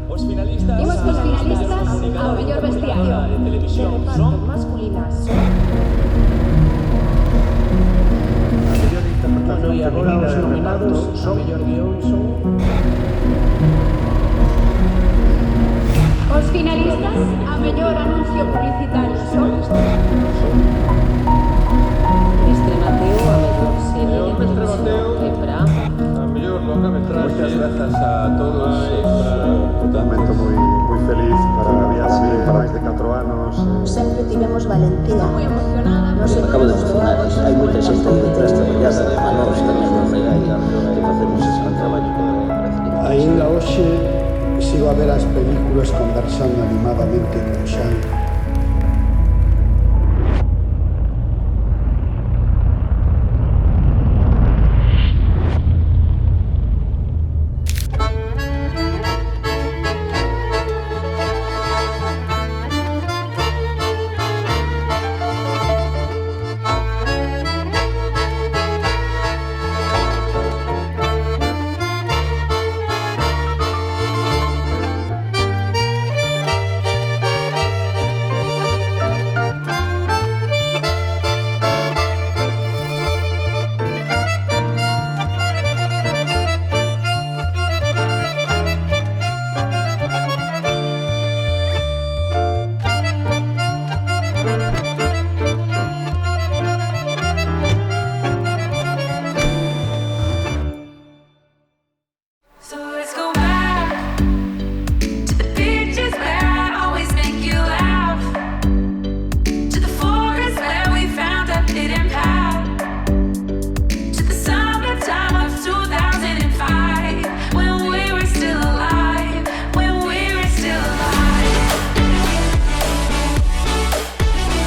Os finalistas ao mellor vestiario de televisión de reparto son masculinas. A mellor interpretación E agora feminina os de nominados reparto ao son mellor guión son Os finalistas a mellor anuncio publicitario son Mestre Mateo, a mellor serie de Mestre televisión Mateo. e para A mellor longa-metraxe. Muchas gracias a todos un momento moi feliz para mí, para máis de 4 anos. Sempre tivemos valentía. moi emocionada. Nos Acabo de mencionar, hai moita xente aí detrás traballada, a nós tamén nos regaia que facemos ese gran traballo que parece. Ainda hoxe sigo a ver as películas conversando animadamente con Xan. So let's go back to the beaches where I always make you laugh, to the forest where we found a hidden path, to the summertime of 2005 when we were still alive, when we were still alive. When we were still alive.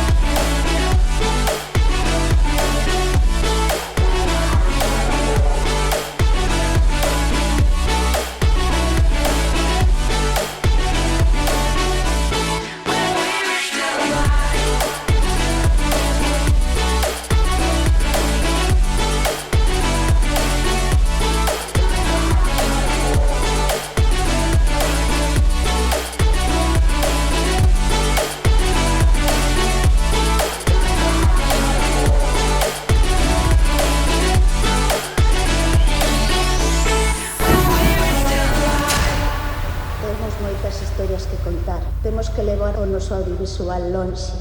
Temos moitas historias que contar. Temos que levar o noso audiovisual lonxe.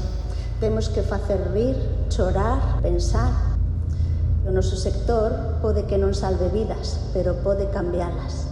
Temos que facer rir, chorar, pensar. O noso sector pode que non salve vidas, pero pode cambialas.